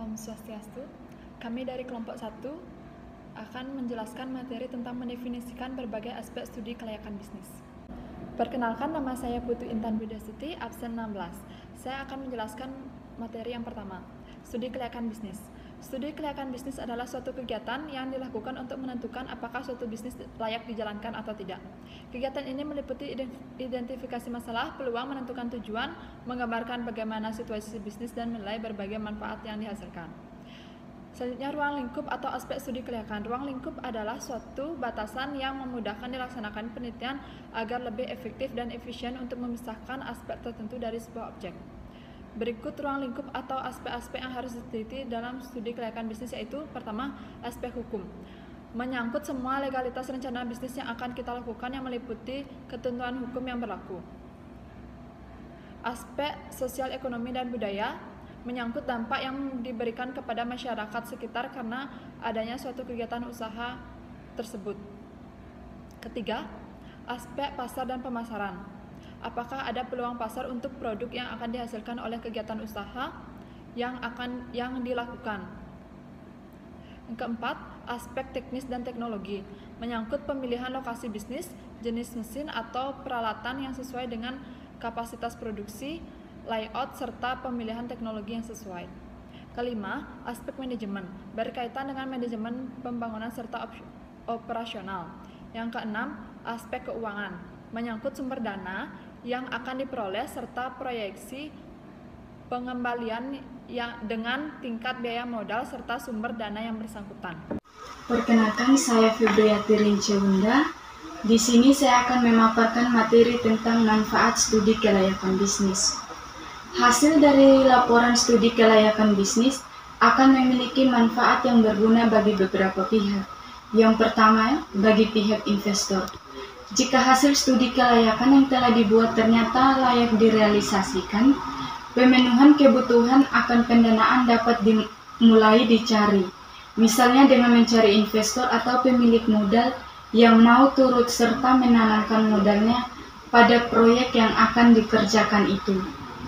Om Swastiastu. Kami dari kelompok 1 akan menjelaskan materi tentang mendefinisikan berbagai aspek studi kelayakan bisnis. Perkenalkan, nama saya Putu Intan Budastuti, absen 16. Saya akan menjelaskan materi yang pertama, studi kelayakan bisnis. Studi kelayakan bisnis adalah suatu kegiatan yang dilakukan untuk menentukan apakah suatu bisnis layak dijalankan atau tidak. Kegiatan ini meliputi identifikasi masalah, peluang, menentukan tujuan, menggambarkan bagaimana situasi bisnis, dan menilai berbagai manfaat yang dihasilkan. Selanjutnya, ruang lingkup atau aspek studi kelayakan. Ruang lingkup adalah suatu batasan yang memudahkan dilaksanakan penelitian agar lebih efektif dan efisien untuk memisahkan aspek tertentu dari sebuah objek. Berikut ruang lingkup atau aspek-aspek yang harus diteliti dalam studi kelayakan bisnis, yaitu pertama, aspek hukum. Menyangkut semua legalitas rencana bisnis yang akan kita lakukan yang meliputi ketentuan hukum yang berlaku. Aspek sosial, ekonomi, dan budaya menyangkut dampak yang diberikan kepada masyarakat sekitar karena adanya suatu kegiatan usaha tersebut. Ketiga, aspek pasar dan pemasaran. Apakah ada peluang pasar untuk produk yang akan dihasilkan oleh kegiatan usaha yang dilakukan. Yang keempat, aspek teknis dan teknologi, menyangkut pemilihan lokasi bisnis, jenis mesin atau peralatan yang sesuai dengan kapasitas produksi, layout, serta pemilihan teknologi yang sesuai. Kelima, aspek manajemen, berkaitan dengan manajemen pembangunan serta operasional. Yang keenam, aspek keuangan, menyangkut sumber dana yang akan diperoleh serta proyeksi pengembalian yang dengan tingkat biaya modal serta sumber dana yang bersangkutan. Perkenalkan, saya Febriati Rincebunda. Di sini saya akan memaparkan materi tentang manfaat studi kelayakan bisnis. Hasil dari laporan studi kelayakan bisnis akan memiliki manfaat yang berguna bagi beberapa pihak. Yang pertama, bagi pihak investor. Jika hasil studi kelayakan yang telah dibuat ternyata layak direalisasikan, pemenuhan kebutuhan akan pendanaan dapat dimulai dicari. Misalnya dengan mencari investor atau pemilik modal yang mau turut serta menanamkan modalnya pada proyek yang akan dikerjakan itu.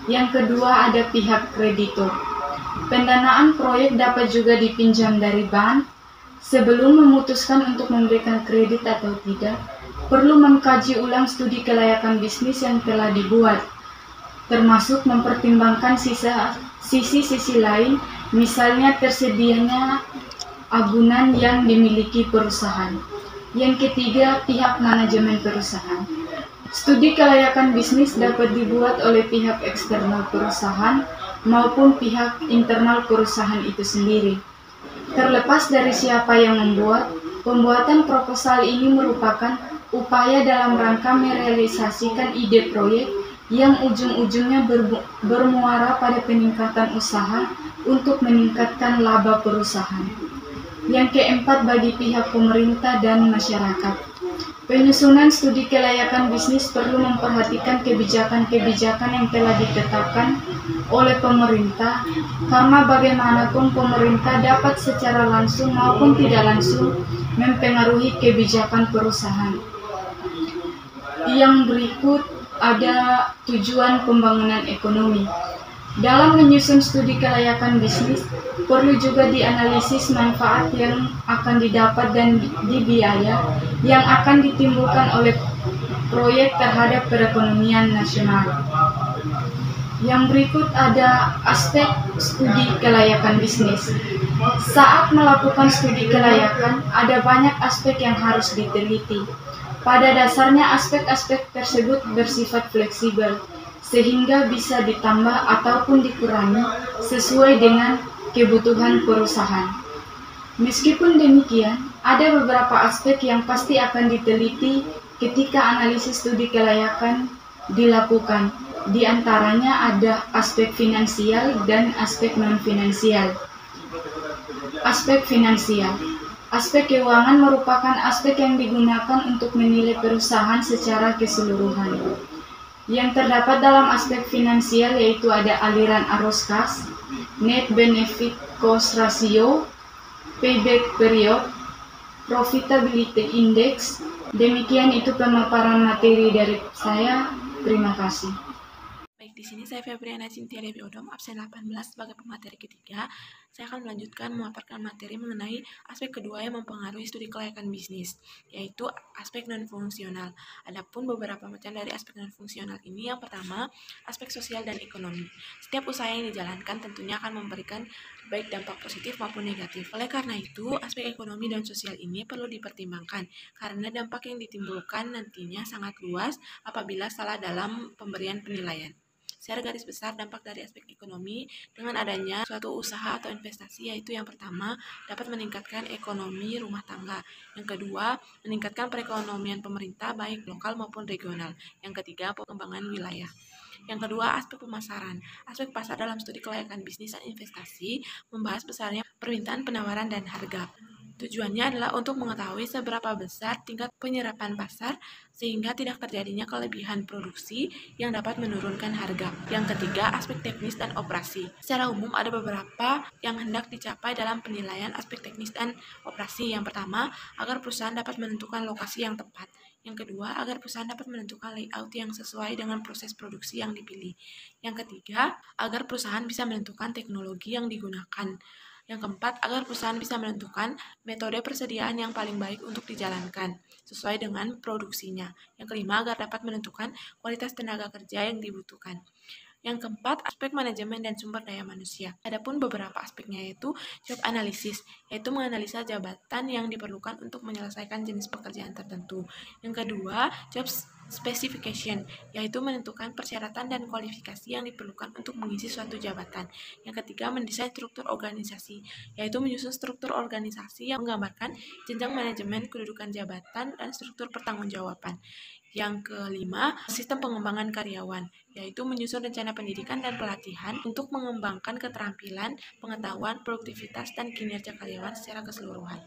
Yang kedua, ada pihak kreditor. Pendanaan proyek dapat juga dipinjam dari bank. Sebelum memutuskan untuk memberikan kredit atau tidak, perlu mengkaji ulang studi kelayakan bisnis yang telah dibuat, termasuk mempertimbangkan sisi-sisi lain, misalnya tersedianya agunan yang dimiliki perusahaan. Yang ketiga, pihak manajemen perusahaan. Studi kelayakan bisnis dapat dibuat oleh pihak eksternal perusahaan maupun pihak internal perusahaan itu sendiri. Terlepas dari siapa yang membuat, pembuatan proposal ini merupakan upaya dalam rangka merealisasikan ide proyek yang ujung-ujungnya bermuara pada peningkatan usaha untuk meningkatkan laba perusahaan. Yang keempat, bagi pihak pemerintah dan masyarakat. Penyusunan studi kelayakan bisnis perlu memperhatikan kebijakan-kebijakan yang telah ditetapkan oleh pemerintah, karena bagaimanapun pemerintah dapat secara langsung maupun tidak langsung mempengaruhi kebijakan perusahaan. Yang berikut ada tujuan pembangunan ekonomi. Dalam menyusun studi kelayakan bisnis, perlu juga dianalisis manfaat yang akan didapat dan biaya yang akan ditimbulkan oleh proyek terhadap perekonomian nasional. Yang berikut ada aspek studi kelayakan bisnis. Saat melakukan studi kelayakan, ada banyak aspek yang harus diteliti. Pada dasarnya, aspek-aspek tersebut bersifat fleksibel, sehingga bisa ditambah ataupun dikurangi sesuai dengan kebutuhan perusahaan. Meskipun demikian, ada beberapa aspek yang pasti akan diteliti ketika analisis studi kelayakan dilakukan. Di antaranya ada aspek finansial dan aspek non-finansial. Aspek finansial. Aspek keuangan merupakan aspek yang digunakan untuk menilai perusahaan secara keseluruhan. Yang terdapat dalam aspek finansial yaitu ada aliran arus kas, net benefit cost ratio, payback period, profitability index. Demikian itu pemaparan materi dari saya. Terima kasih. Baik, di sini saya Febriana Cynthia Dewi Odom, absen 18 sebagai pemateri ketiga. Saya akan melanjutkan memaparkan materi mengenai aspek kedua yang mempengaruhi studi kelayakan bisnis, yaitu aspek non-fungsional. Adapun beberapa macam dari aspek non-fungsional ini, yang pertama, aspek sosial dan ekonomi. Setiap usaha yang dijalankan tentunya akan memberikan baik dampak positif maupun negatif. Oleh karena itu, aspek ekonomi dan sosial ini perlu dipertimbangkan, karena dampak yang ditimbulkan nantinya sangat luas apabila salah dalam pemberian penilaian. Secara garis besar, dampak dari aspek ekonomi dengan adanya suatu usaha atau investasi, yaitu yang pertama, dapat meningkatkan ekonomi rumah tangga. Yang kedua, meningkatkan perekonomian pemerintah baik lokal maupun regional. Yang ketiga, pengembangan wilayah. Yang kedua, aspek pemasaran. Aspek pasar dalam studi kelayakan bisnis dan investasi membahas besarnya permintaan, penawaran, dan harga. Tujuannya adalah untuk mengetahui seberapa besar tingkat penyerapan pasar sehingga tidak terjadinya kelebihan produksi yang dapat menurunkan harga. Yang ketiga, aspek teknis dan operasi. Secara umum ada beberapa yang hendak dicapai dalam penilaian aspek teknis dan operasi. Yang pertama, agar perusahaan dapat menentukan lokasi yang tepat. Yang kedua, agar perusahaan dapat menentukan layout yang sesuai dengan proses produksi yang dipilih. Yang ketiga, agar perusahaan bisa menentukan teknologi yang digunakan. Yang keempat, agar perusahaan bisa menentukan metode persediaan yang paling baik untuk dijalankan sesuai dengan produksinya. Yang kelima, agar dapat menentukan kualitas tenaga kerja yang dibutuhkan. Yang keempat, aspek manajemen dan sumber daya manusia. Adapun beberapa aspeknya yaitu job analysis, yaitu menganalisa jabatan yang diperlukan untuk menyelesaikan jenis pekerjaan tertentu. Yang kedua, job specification, yaitu menentukan persyaratan dan kualifikasi yang diperlukan untuk mengisi suatu jabatan. Yang ketiga, mendesain struktur organisasi, yaitu menyusun struktur organisasi yang menggambarkan jenjang manajemen, kedudukan jabatan, dan struktur pertanggungjawaban. Yang kelima, sistem pengembangan karyawan, yaitu menyusun rencana pendidikan dan pelatihan untuk mengembangkan keterampilan, pengetahuan, produktivitas, dan kinerja karyawan secara keseluruhan.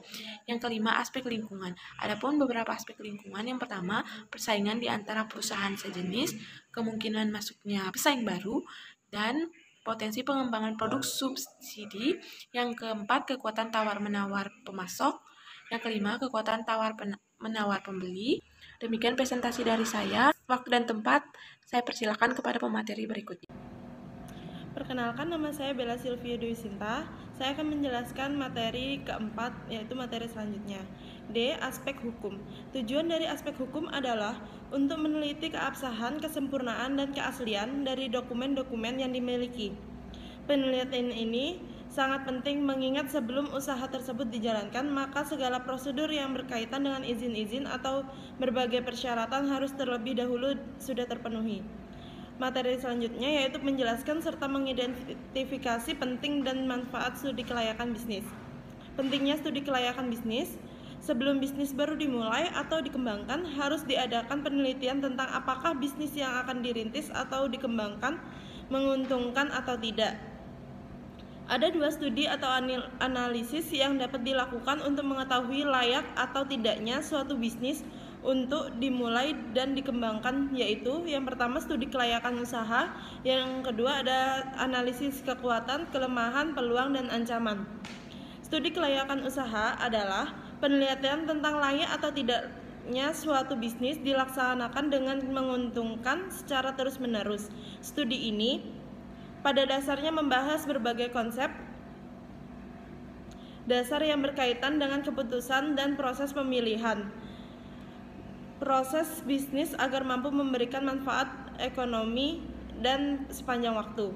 Yang kelima, aspek lingkungan. Adapun beberapa aspek lingkungan, yang pertama, persaingan di antara perusahaan sejenis, kemungkinan masuknya pesaing baru, dan potensi pengembangan produk subsidi. Yang keempat, kekuatan tawar-menawar pemasok. Yang kelima, kekuatan tawar-menawar pembeli. Demikian presentasi dari saya. Waktu dan tempat saya persilakan kepada pemateri berikutnya. Perkenalkan, nama saya Bella Sylvia Dwi Sinta. Saya akan menjelaskan materi keempat, yaitu materi selanjutnya. D. Aspek hukum. Tujuan dari aspek hukum adalah untuk meneliti keabsahan, kesempurnaan, dan keaslian dari dokumen-dokumen yang dimiliki. Penelitian ini sangat penting mengingat sebelum usaha tersebut dijalankan, maka segala prosedur yang berkaitan dengan izin-izin atau berbagai persyaratan harus terlebih dahulu sudah terpenuhi. Materi selanjutnya yaitu menjelaskan serta mengidentifikasi penting dan manfaat studi kelayakan bisnis. Pentingnya studi kelayakan bisnis. Sebelum bisnis baru dimulai atau dikembangkan, harus diadakan penelitian tentang apakah bisnis yang akan dirintis atau dikembangkan menguntungkan atau tidak. Ada dua studi atau analisis yang dapat dilakukan untuk mengetahui layak atau tidaknya suatu bisnis untuk dimulai dan dikembangkan, yaitu yang pertama studi kelayakan usaha, yang kedua ada analisis kekuatan, kelemahan, peluang, dan ancaman. Studi kelayakan usaha adalah penelitian tentang layak atau tidaknya suatu bisnis dilaksanakan dengan menguntungkan secara terus-menerus. Studi ini pada dasarnya membahas berbagai konsep dasar yang berkaitan dengan keputusan dan proses pemilihan proses bisnis agar mampu memberikan manfaat ekonomi dan sepanjang waktu.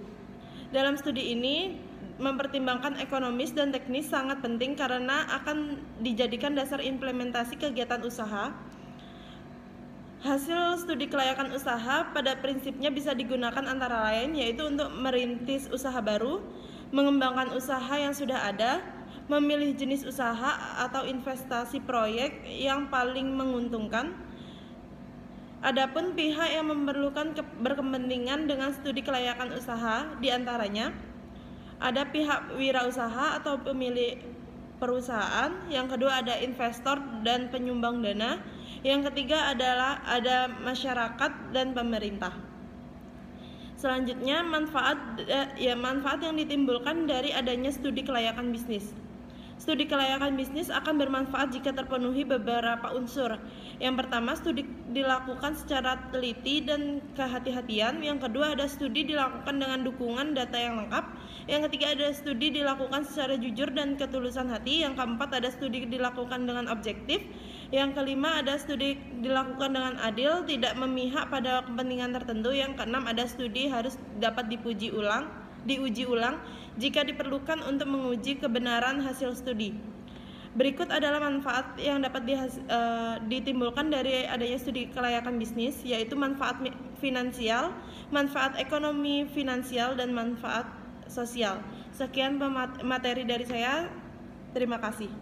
Dalam studi ini mempertimbangkan ekonomis dan teknis sangat penting karena akan dijadikan dasar implementasi kegiatan usaha. Hasil studi kelayakan usaha pada prinsipnya bisa digunakan antara lain yaitu untuk merintis usaha baru, mengembangkan usaha yang sudah ada, memilih jenis usaha atau investasi proyek yang paling menguntungkan. Adapun pihak yang memerlukan berkepentingan dengan studi kelayakan usaha diantaranya ada pihak wirausaha atau pemilik perusahaan, yang kedua ada investor dan penyumbang dana, yang ketiga adalah ada masyarakat dan pemerintah. Selanjutnya manfaat yang ditimbulkan dari adanya studi kelayakan bisnis. Studi kelayakan bisnis akan bermanfaat jika terpenuhi beberapa unsur. Yang pertama, studi dilakukan secara teliti dan kehati-hatian. Yang kedua, ada studi dilakukan dengan dukungan data yang lengkap. Yang ketiga, ada studi dilakukan secara jujur dan ketulusan hati. Yang keempat, ada studi dilakukan dengan objektif. Yang kelima, ada studi dilakukan dengan adil, tidak memihak pada kepentingan tertentu. Yang keenam, ada studi harus dapat diuji ulang jika diperlukan untuk menguji kebenaran hasil studi. Berikut adalah manfaat yang dapat ditimbulkan dari adanya studi kelayakan bisnis, yaitu manfaat finansial, manfaat ekonomi finansial, dan manfaat sosial. Sekian materi dari saya. Terima kasih.